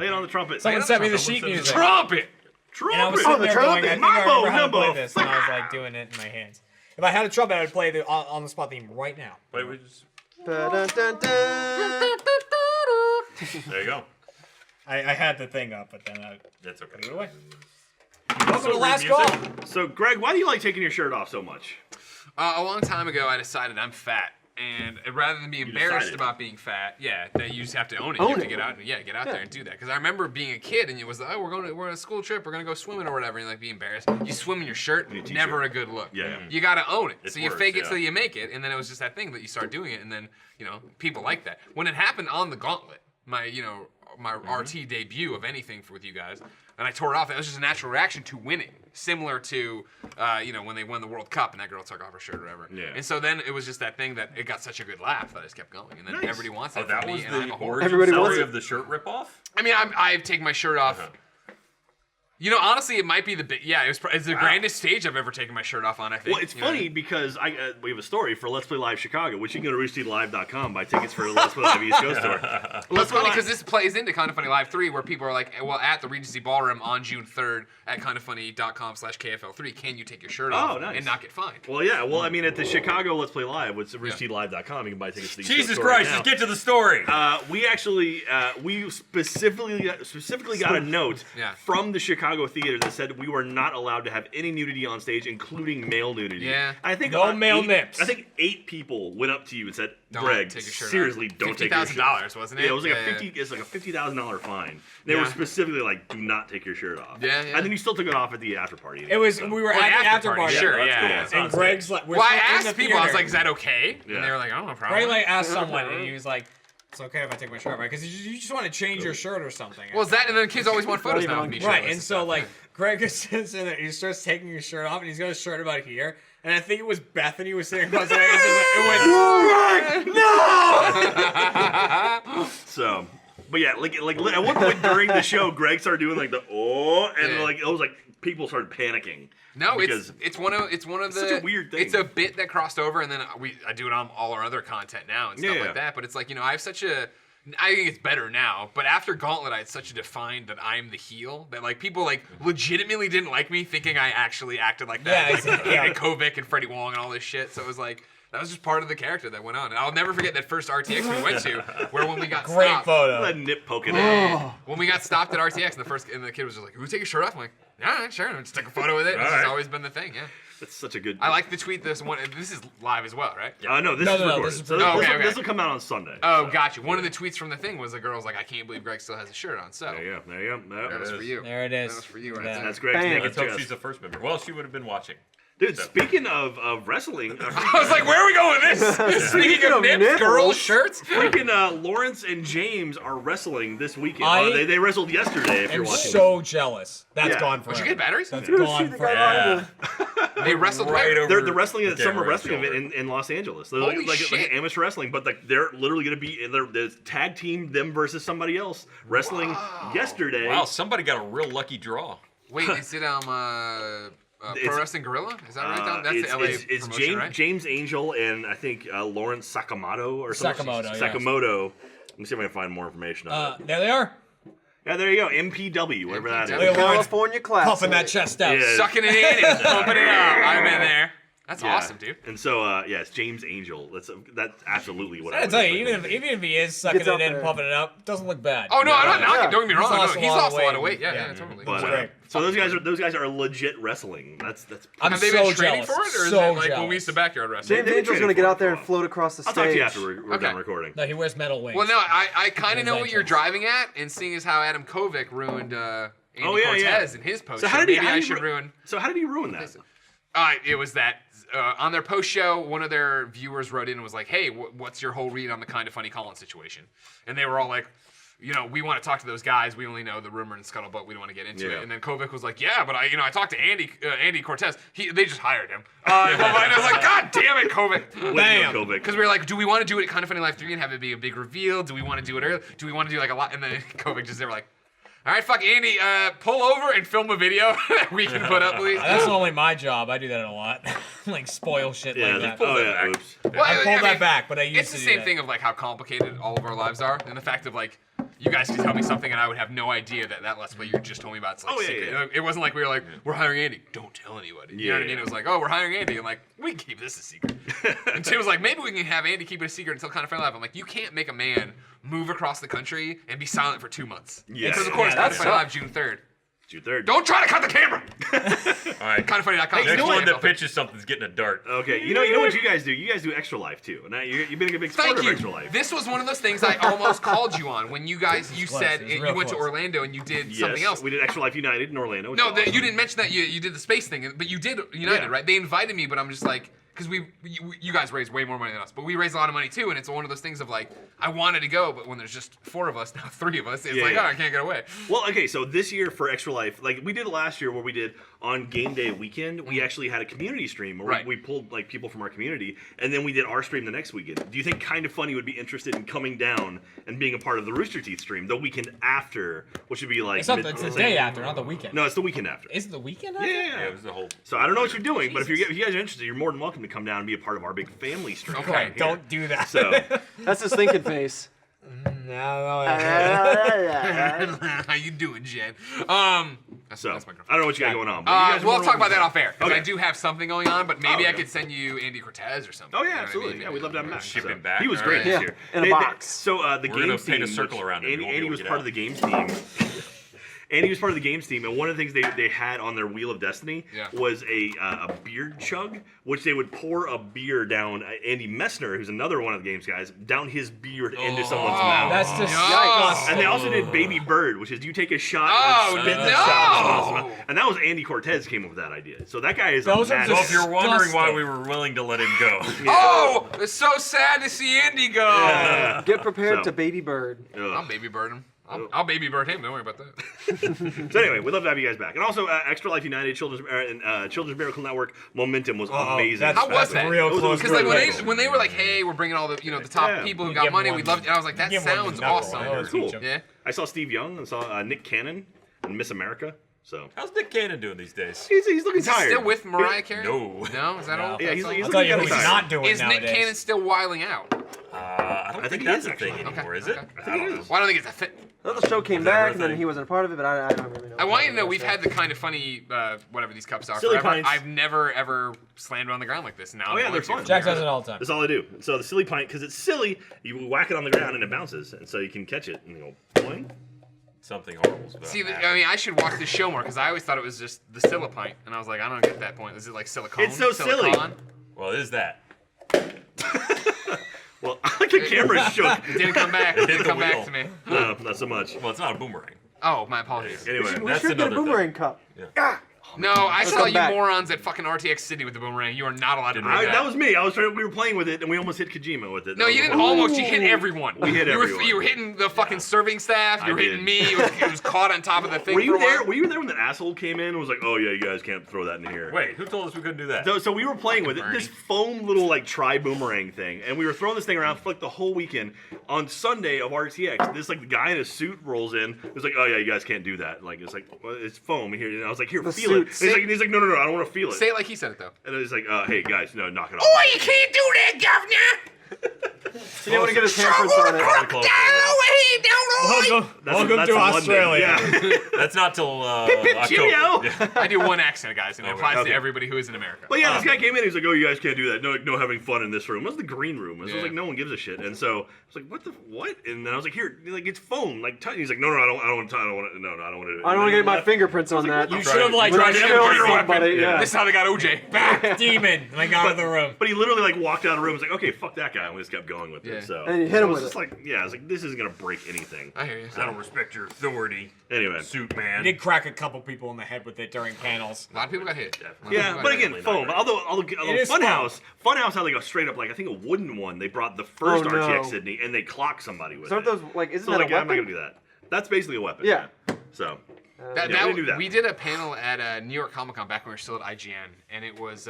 Lay it on the trumpet. Someone sent me the sheet music. Trumpet. And I was Trumpet. sitting there going, I think I remember how to play Mambo. this, and I was like doing it in my hands. If I had a trumpet, I would play the on the spot theme right now. Wait, we just. Ba-dun-dun-dun. There you go. I had the thing up, but then I That's okay. threw it away. Welcome to read last music? call. So, Greg, why do you like taking your shirt off so much? A long time ago, I decided I'm fat. And rather than be embarrassed decided. about being fat, that you just have to own it. You have to get out, get out there and do that. Because I remember being a kid, and it was like, oh, we're on a school trip, we're gonna go swimming or whatever, and like be embarrassed. You swim in your shirt, never a good look. Yeah. You gotta own it. It's so you worse, fake it yeah. till you make it, and then it was just that thing that you start doing it, and then people like that. When it happened on the Gauntlet, my RT debut of anything with you guys, and I tore it off. That was just a natural reaction to winning, similar to when they won the World Cup and that girl took off her shirt or whatever. Yeah. And so then it was just that thing that it got such a good laugh that I just kept going, and then Nice. everybody wants Oh, that that from was me, and I'm the a horror. origin Everybody wants story it. of the shirt ripoff? I mean, I've taken my shirt off. Honestly, it might be it's the grandest stage I've ever taken my shirt off on, I think. Well, it's funny because we have a story for Let's Play Live Chicago, which you can go to RoosterTeeTheLive.com, buy tickets for Let's Play Live East Coast Tour. Well, it's funny because this plays into Kind of Funny Live 3, where people are like, well, at the Regency Ballroom on June 3rd at kindoffunny.com/KFL3, can you take your shirt off nice. and not get fined? Well, yeah. Well, I mean, at the Chicago Let's Play Live, which is RoosterTeeTheLive.com, you can buy tickets to the East Jesus Coast Tour right Christ, now. just get to the story. We actually we specifically got a note Yeah. from the Chicago theater that said we were not allowed to have any nudity on stage, including male nudity. Yeah. I think No about male nips. I think 8 people went up to you and said, Don't "Greg, take your shirt off." seriously, don't take your shirt off." $50,000, wasn't it? Yeah, it was like Yeah. It's like a $50,000 fine. They were Yeah. specifically like, "Do not take your shirt off." Yeah, yeah. And then you still took it off at the after party. It was So- we were Well, at the after after party, party. sure, that's yeah, cool. yeah. That's And awesome. Greg's like, we're Well, I still in asked the people, I was theater. like, is that okay? Yeah. And they were like, oh, no problem. Greg like asked someone, and he was like, "It's okay if I take my shirt off, right? Because you just want to change your shirt or something." Well, is that, and then kids always want photos even now on of me. Right, shirtless and so like Greg sits in there, he starts taking his shirt off, and he's got his shirt about here, and I think it was Bethany was sitting across the way, it went, So, but yeah, like at one point during the show, Greg started doing like the and Yeah. like it was like people started panicking. No, because it's one of the such a weird thing. It's a bit that crossed over, and then I do it on all our other content now and stuff Yeah. like that. But it's like I have such a. I think it's better now, but after Gauntlet, I had such a defined that I'm the heel that like people like legitimately didn't like me, thinking I actually acted like that, Yeah, like exactly. Andy Kovic and Freddie Wong and all this shit. So it was like that was just part of the character that went on. And I'll never forget that first RTX we went to, where when we got great stopped, photo. that nip poking out. when we got stopped at RTX, and the kid was just like, "Who take your shirt off?" I'm like, "All right, sure." And just took a photo with it. This has right. always been the thing. Yeah. That's such a good. I like the tweet. This one. This is live as well, right? No, this No, is no, recorded. this is So recorded. Okay. this will come out on Sunday. Oh, so. gotcha. One of the tweets from the thing was the girl's like, "I can't believe Greg still has a shirt on." So There you go. There you go. that was for you. There it is. That was for you right Yeah. there. That's Greg's Bang. naked Let's hope chest. she's the first member. Well, she would have been watching. Dude, speaking of wrestling, I was like, "Where are we going with this?" Speaking of nips, girls' shirts. freaking Lawrence and James are wrestling this weekend. I They wrestled yesterday. If you're I'm watching. so jealous. That's Yeah. gone forever. Did you get batteries? That's Dude, gone she got forever. on They wrestled Right where? over. They're wrestling at the summer camera wrestling shoulder. event in Los Angeles. They're Holy like shit. amateur wrestling, but like they're literally going to be they're tag team them versus somebody else wrestling yesterday. Wow, somebody got a real lucky draw. Wait, is it It's- Pro Wrestling Gorilla? Is that right? Tom? That's it's, the LA it's promotion, James, right? James Angel and I think Lawrence Sakamoto or something. Sakamoto, yes. Sakamoto. Let me see if I can find more information on it. There they are, Yeah, there you go. MPW, whatever that MPW. is. Look at Lawrence California class. puffing that chest out. Yeah. Sucking it in and pumping it up. I'm in there. That's Yeah. awesome, dude. And so, yeah, it's James Angel. That's absolutely what I I would tell you, expect. even if he is sucking Gets out it in, there. pumping it up, doesn't look bad. Oh no, I'm not Yeah. knocking. Don't get me wrong. lost No, a he's lot lost of a lot of weight. weight. Yeah, Yeah. yeah, totally. But, great. so those guys are legit wrestling. That's I'm Have they so been training jealous. for it, or is so it like jealous. when we used to backyard wrestle? James They've been Angel's training gonna get for it out there for a and float across the I'll stage. talk to you after we're Okay. done recording. No, he wears metal wings. Well, no, I kind of know what you're Adventures. driving at, and seeing as how Adam Kovic ruined Andy Oh, yeah, yeah. Cortez in his post So show, how did he? maybe how I did he should ru- ruin. So how did he ruin that? It was that on their post show, one of their viewers wrote in and was like, "Hey, what's your whole read on the Kind of Funny Colin situation?" And they were all like, we want to talk to those guys. We only know the rumor and scuttlebutt. We don't want to get into Yeah. it. And then Kovic was like, "Yeah, but I talked to Andy Cortez. They just hired him." And I was like, "God damn it, Kovic!" Bam. Because Because we were like, do we want to do it at Kind of Funny Live 3 and have it be a big reveal? Do we want to do it early? Do we want to do like a lot? And then Kovic they were like, all right, fuck Andy, pull over and film a video that we can put up, please. That's only my job. I do that a lot. Like spoil shit yeah, like that. oh that yeah, back. oops. Well, I pulled mean, that back, but I used It's to the do same that. thing of like how complicated all of our lives are, and the fact of like you guys could tell me something and I would have no idea that Let's Play you just told me about. It's like Oh, yeah, secret. yeah. It wasn't like we were like, we're hiring Andy. Don't tell anybody. You know what I mean? Yeah. It was like, oh, we're hiring Andy. I'm like, we can keep this a secret. And Tim was like, maybe we can have Andy keep it a secret until Kind of Funny Live. I'm like, you can't make a man move across the country and be silent for 2 months. Yes. Because of course, Yeah, Kind of that Funny Live June 3rd. June 3rd. Don't try to cut the camera. All right. Kindoffunny.com. Next know one what? that pitches something's getting a dart. Okay, you know what you guys do? You guys do Extra Life too. Now you've been a big supporter Thank of you. Extra Life. This was one of those things I almost called you on when you guys you close. said It was you real went to close. Orlando and you did Yes, something else. We did Extra Life United in Orlando. No, It's awesome. you didn't mention that you did the space thing, but you did United, Yeah. right? They invited me, but I'm just like, because you guys raised way more money than us, but we raised a lot of money too, and it's one of those things of like, I wanted to go, but when there's just 4 of us, now 3 of us, it's Yeah, like, yeah. oh, I can't get away. Well, okay, so this year for Extra Life, like we did it last year where we did on game day weekend, we actually had a community stream where Right. we pulled like people from our community, and then we did our stream the next weekend. Do you think Kind of Funny would be interested in coming down and being a part of the Rooster Teeth stream the weekend after, which would be like It's not. It's the day after, not the weekend. No, it's the weekend after. Is it the weekend Yeah, after? yeah, Yeah, yeah. it was the whole. So I don't know what you're doing, but if you guys are interested, you're more than welcome to come down and be a part of our big family stream. Okay, right here. Don't do that. So That's his thinking face. no. How you doing, Jen? That's So my I girlfriend. don't know what you got going on. But you guys are Well, more let's talk about welcome that off air. Because Okay. I do have something going on, but maybe I Okay. could send you Andy Cortez or something. Oh You yeah, know what I absolutely. mean? Yeah, we'd love to have him back. Ship So, him back. He was All great right. this year. In a box. So the We're games gonna team, paint a circle which around him. Andy, He won't be Andy able was to get part out. of the games team. Andy was part of the games team, and one of the things they had on their Wheel of Destiny Yeah. was a beard chug, which they would pour a beer down Andy Messner, who's another one of the games guys, down his beard into someone's mouth. That's just Yikes. And they also did Baby Bird, which is you take a shot Oh, and spit the no. shot in the mouth. And that was Andy Cortez came up with that idea. So that guy is Those a are mad- So if you're wondering why Disgusting. we were willing to let him go, Oh, it's so sad to see Andy go. Yeah. Get prepared So- to baby bird. Ugh. I'll baby bird him. I'll baby bird him. Don't worry about that. So anyway, we'd love to have you guys back. And also, Extra Life United, Children's Miracle Network, Momentum was amazing. that's- How was that's that? real It was close. Because like really when they were like, hey, we're bringing all the the top Yeah. people who You got give money, one we'd love. I was like, that give one sounds knuckle. awesome. I always Cool. teach 'em. Yeah. I saw Steve Young and saw Nick Cannon and Miss America. So how's Nick Cannon doing these days? he's looking Is he tired. still with Mariah Carey? No. No, is that No. all? Yeah, he's I'll looking tell you kinda who he's tired. not doing Is Nick nowadays. Cannon still wiling out? I don't I think think that's he a is, thing actually. anymore, is Okay, it? okay. I don't know. Well, I don't think it's a thing. I thought the show came Is that back her and then thing? he wasn't a part of it, but I don't really know. I want you to know we've had the Kind of Funny, whatever these cups are Silly forever. Pints. I've never ever slammed on the ground like this. Now Oh, I'm yeah, going they're to. fun. Jack does it all the time. That's all I do. So the silly pint, because it's silly, you whack it on the ground and it bounces, and so you can catch it and you go boing. Something horrible's about See, to I happen. mean, I should watch this show more because I always thought it was just the Silipint, and I was like, I don't get that point. Is it like silicone? It's so silly. Silicon? Well, is that? Well, the camera shook. It didn't come back. It Hit didn't the come back wheel. to me. No, not so much. Well, it's not a boomerang. Oh, my apologies. Anyway, We That's should get a another thing. boomerang cup. No, I saw come you back. morons at fucking RTX Sydney with the boomerang. You are not allowed to do that. that was me. We were playing with it, and we almost hit Kojima with it. No, That you was didn't horrible. almost. You hit everyone. We hit everyone. You were hitting the fucking serving staff. You I were hitting did. me. It was caught on top of the thing. Were you for a while. there? Were you there when that asshole came in and was like, "Oh yeah, you guys can't throw that in here"? Wait, who told us we couldn't do that? So we were playing with it, Bernie. this foam little like tri boomerang thing, and we were throwing this thing around for like the whole weekend. On Sunday of RTX, this like guy in a suit rolls in. It's like, "Oh yeah, you guys can't do that." Like it's like, well, it's foam here. And I was like, "Here, The feel it." suit. He's like, "No, I don't want to feel it." Say it like he said it though. And he's like, "Hey guys, no, knock it off." Oh, you can't do that, governor. He didn't want to get his handprints on it. Close. Welcome to London. Australia. Yeah. That's not till cheerio. October. Yeah. I do one accent, guys, and it applies okay. to everybody who is in America. But yeah, this guy came in. He's like, "Oh, you guys can't do that. No having fun in this room." It was the green room. It was Yeah. like no one gives a shit. And so I was like, "What?" And then I was like, "Here, like it's foam. Like he's like, "No, I don't want to. I don't want to. No, I don't want to." I don't want to get my fingerprints on that. You should have like When I tried to kill every somebody, Yeah. yeah. This is how they got OJ. Back. demon like out of the room. But he literally like walked out of the room. Was like, "Okay, fuck that guy," and we just kept going with Yeah. it. So And you hit him I was with just it. like, yeah, I was like, "This isn't gonna break anything." I hear you. I don't respect your authority, Anyway, suit I man. did crack a couple people in the head with it during panels. A lot of people got hit. yeah, but again, Definitely foam. not Although is Funhouse had like a straight up like I think a wooden one. They brought the first Oh, no. RTX Sydney and they clocked somebody with So aren't it. those like? Isn't So that like, a I'm not weapon? gonna do that. That's basically a weapon. Yeah. So That, Yeah, we didn't do that. we did a panel at New York Comic Con back when we were still at IGN, and it was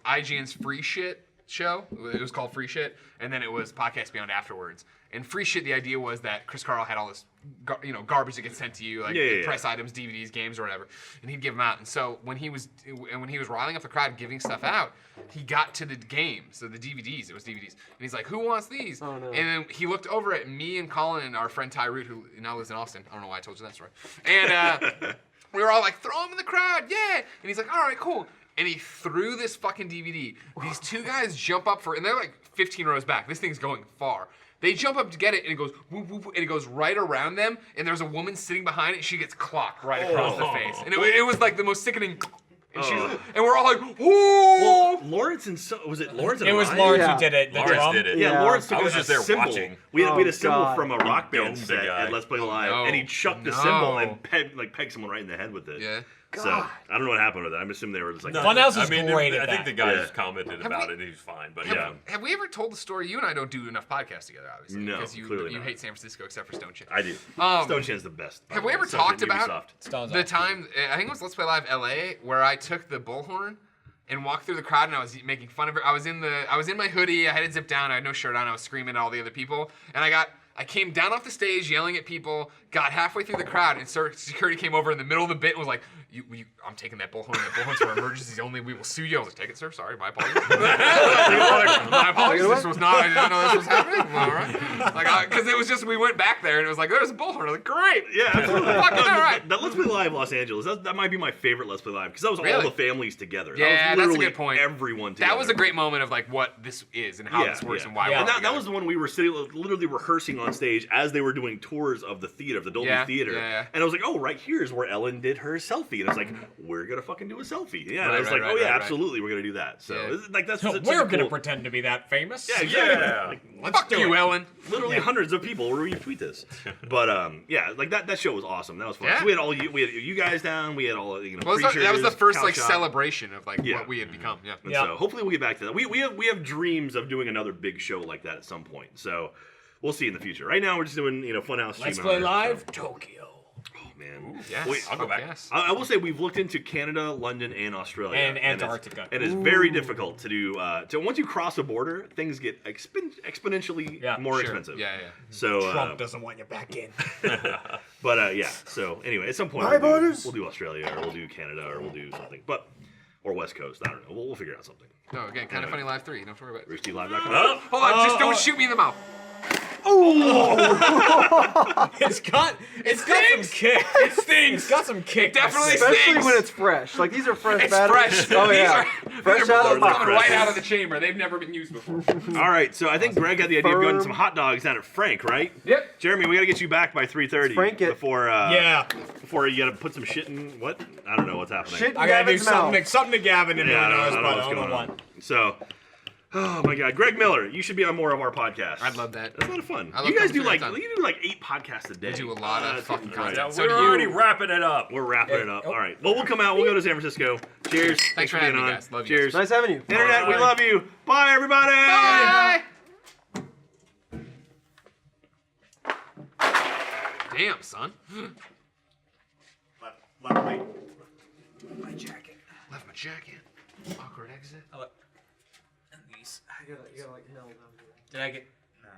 IGN's Free Shit show. It was called Free Shit, and then it was Podcast Beyond afterwards. And Free Shit, the idea was that Chris Carl had all this garbage that gets sent to you, like Yeah. press items, DVDs, games, or whatever, and he'd give them out. And so when he was riling up the crowd, giving stuff out, he got to the games, so the DVDs. It was DVDs, and he's like, "Who wants these?" Oh, no. And then he looked over at me and Colin and our friend Ty Root, who now lives in Austin. I don't know why I told you that story. And we were all like, "Throw him in the crowd, yeah!" And he's like, "All right, cool." And he threw this fucking DVD. These two guys jump up and they're like 15 rows back. This thing's going far. They jump up to get it, and it goes whoop, whoop, and it goes right around them. And there's a woman sitting behind it. She gets clocked right across the face, and it was like the most sickening. And we're all like, "Whoa!" Well, Lawrence and was it Lawrence? And It was Ryan? Lawrence Yeah. who did it. The Lawrence drum. did it. Yeah, Yeah. Lawrence took I was a just there symbol. watching. We had a Oh, symbol God. from a rock band Domed the set guy. at Let's Play Live, no. and he chucked the No. symbol and pegged someone right in the head with it. Yeah. So I don't know what happened with that. I'm assuming they were just like, No, Funhouse is I mean, great I at think that. the guy Yeah. just commented Have about we- it. He's fine, but Yeah. Have we ever told the story? You and I don't do enough podcasts together, obviously. No, because you clearly not. hate San Francisco except for Stone Chin. I do. Um, Stone Chin's the best. have we ever Stone Chin, talked about Ubisoft. Stone's the awesome. time? I think it was Let's Play Live LA where I took the bullhorn and walked through the crowd and I was making fun of it. I was in my hoodie. I had it zipped down. I had no shirt on. I was screaming at all the other people, and I came down off the stage yelling at people. Got halfway through the crowd, and security came over in the middle of the bit and was like, "I'm taking that bullhorn. That bullhorn's for emergencies only. We will sue you." I was like, "Take it, sir. Sorry, my apologies." My apologies. This was not. I didn't know this was happening. Well, all right. Like, because it was just we went back there and it was like, "There's a bullhorn." I was like, "Great." Yeah, absolutely. Fucking all right. That Let's Play Live Los Angeles, that might be my favorite Let's Play Live because that was all Really? the families together. Yeah, that was that's a literally good point. Everyone together. That was a great moment of like what this is and how this works and why. Yeah. we're And all that together. was the one we were sitting, literally rehearsing on stage as they were doing tours of the theater, of the Dolby Yeah, Theater. yeah. And I was like, "Oh, right here is where Ellen did her selfie." And I was like, "We're gonna fucking do a selfie." Yeah, and I Right, was right, like, right, "Oh yeah, right, right. absolutely, we're gonna do that." So Yeah. like that's So such we're a gonna cool- pretend to be that famous. Yeah, exactly. Yeah. Like, Let's Fuck do you, it. Ellen. literally hundreds of people will retweet this. But yeah, like that show was awesome. That was fun. Yeah. So we had you guys down. We had all Well, that was the Preachers, first Couch like Shop. celebration of like Yeah. what we had become. Yeah. And Yeah. so hopefully we'll get back to that. We have dreams of doing another big show like that at some point. So we'll see in the future. Right now we're just doing Funhouse. Let's Stream Play Hour, Live, so- Tokyo. Oh man. Yes. Wait, I'll go back. Yes. I will say we've looked into Canada, London, and Australia, And it's- Antarctica. and it's very difficult to do. So once you cross a border, things get exponentially Yeah, more Sure. expensive. Yeah, yeah. So, Trump doesn't want you back in. but yeah. So anyway, at some point My we'll borders. do Australia, or we'll do Canada, or we'll do something. Or West Coast. I don't know. We'll figure out something. No, again, kind of funny live 3. Don't worry about it. RoosterTeeLive.com. Huh? Hold on, just don't shoot me in the mouth. It's got some kick. It stinks. It's got some kick. definitely Especially stinks. when it's fresh. Like these are fresh It's batteries. fresh. Oh yeah. Fresh These are out of the bullets box. coming right out of the chamber. They've never been used before. All right. So I think Greg had the idea of getting Firm. some hot dogs down at Frank, right? Yep. Jeremy, we got to get you back by 3:30 Frank it. before Yeah, before you got to put some shit in what? I don't know what's happening. Shit in I gotta do Gavin's mouth. something to Gavin and Yeah, who knows, I don't know but I what's don't going know on. what. So, oh my God, Greg Miller, you should be on more of our podcasts. I'd love that. That's a lot of fun. I love You guys coming do through that time. you do like 8 podcasts a day. We do a lot of That's fucking right. content. Yeah, So we're do you. already wrapping it up. We're wrapping it up. oh. All right. Well, we'll come out. We'll go to San Francisco. Cheers. Thanks for being having me, on. guys. Love you Cheers. Nice having you. Internet, we Bye. love you. Bye, everybody. Bye. Damn, son. Left me. My jacket. Left my jacket. Awkward exit. And these. You gotta like nail them. Did I get? No.